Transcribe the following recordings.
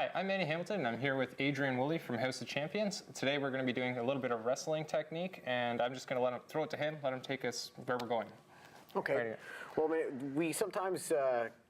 Hi, I'm Manny Hamilton, and I'm here with Adrian Woolley from House of Champions. Today we're going to be doing a little bit of wrestling technique, and I'm just going to throw it to him, let him take us where we're going. Okay. Right. Well, we sometimes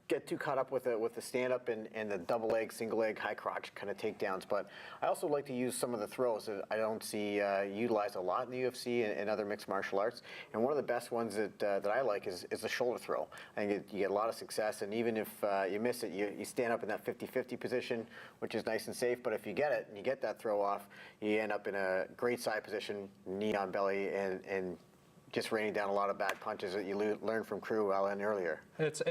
get too caught up with the stand-up and the double leg, single leg, high crotch kind of takedowns. But I also like to use some of the throws that I don't see utilized a lot in the UFC and other mixed martial arts. And one of the best ones that I like is the shoulder throw. I think you get a lot of success, and even if you miss it, you stand up in that 50-50 position, which is nice and safe. But if you get it and you get that throw off, you end up in a great side position, knee on belly, and just raining down a lot of bad punches that you learned from Crew Alan earlier. It's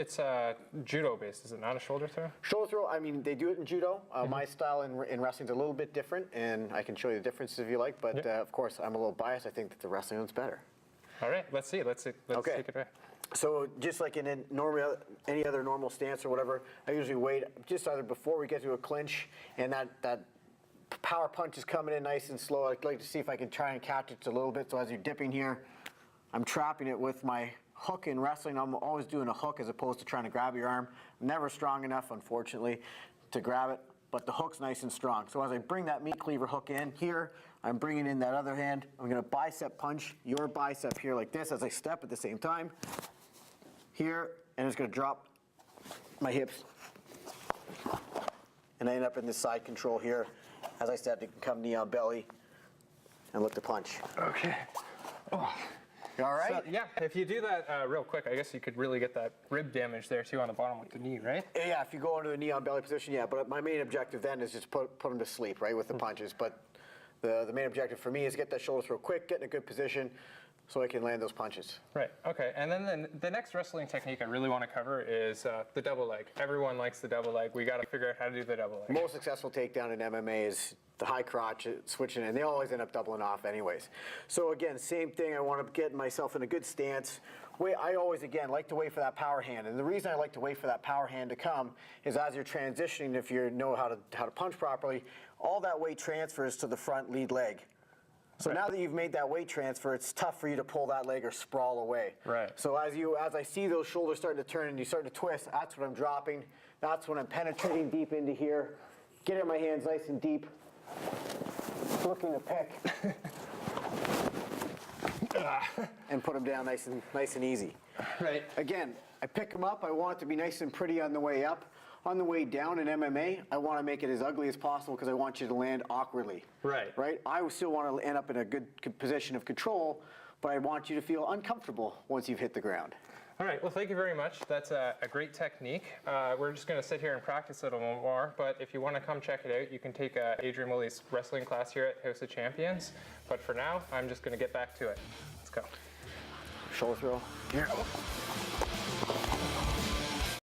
judo based, is it not a shoulder throw? Shoulder throw, I mean, they do it in judo. My style in wrestling is a little bit different, and I can show you the differences if you like, but of course, I'm a little biased. I think that the wrestling one's better. All right, let's see. Let's okay. take it away. So just like in any other normal stance or whatever, I usually wait just either before we get to a clinch, and that power punch is coming in nice and slow. I'd like to see if I can try and catch it a little bit. So as you're dipping here, I'm trapping it with my hook in wrestling. I'm always doing a hook as opposed to trying to grab your arm. I'm never strong enough, unfortunately, to grab it, but the hook's nice and strong. So as I bring that meat cleaver hook in here, I'm bringing in that other hand. I'm gonna bicep punch your bicep here like this as I step at the same time. Here, and it's gonna drop my hips. And I end up in this side control here. As I said, you can come knee on belly and look to punch. Okay. Oh. You all right? So, yeah, if you do that real quick, I guess you could really get that rib damage there too on the bottom with the knee, right? Yeah, if you go into a knee on belly position, yeah. But my main objective then is just put them to sleep, right, with the punches. But the main objective for me is get that shoulder throw quick, get in a good position, so I can land those punches. Right, okay. And then the next wrestling technique I really want to cover is the double leg. Everyone likes the double leg. We got to figure out how to do the double leg. Most successful takedown in MMA is the high crotch, switching, and they always end up doubling off anyways. So again, same thing. I want to get myself in a good stance. I always, again, like to wait for that power hand. And the reason I like to wait for that power hand to come is as you're transitioning, if you know how to punch properly, all that weight transfers to the front lead leg. So now that you've made that weight transfer, it's tough for you to pull that leg or sprawl away. Right. So as I see those shoulders starting to turn and you start to twist, that's when I'm dropping. That's when I'm penetrating deep into here, getting my hands nice and deep, looking to pick, and put them down nice and easy. Right. Again, I pick them up. I want it to be nice and pretty on the way up. On the way down in MMA, I want to make it as ugly as possible because I want you to land awkwardly. Right. Right? I still want to end up in a good position of control, but I want you to feel uncomfortable once you've hit the ground. All right, well, thank you very much. That's a great technique. We're just going to sit here and practice it a little more, but if you want to come check it out, you can take Adrian Woolley's wrestling class here at House of Champions. But for now, I'm just going to get back to it. Let's go. Shoulder throw. Here.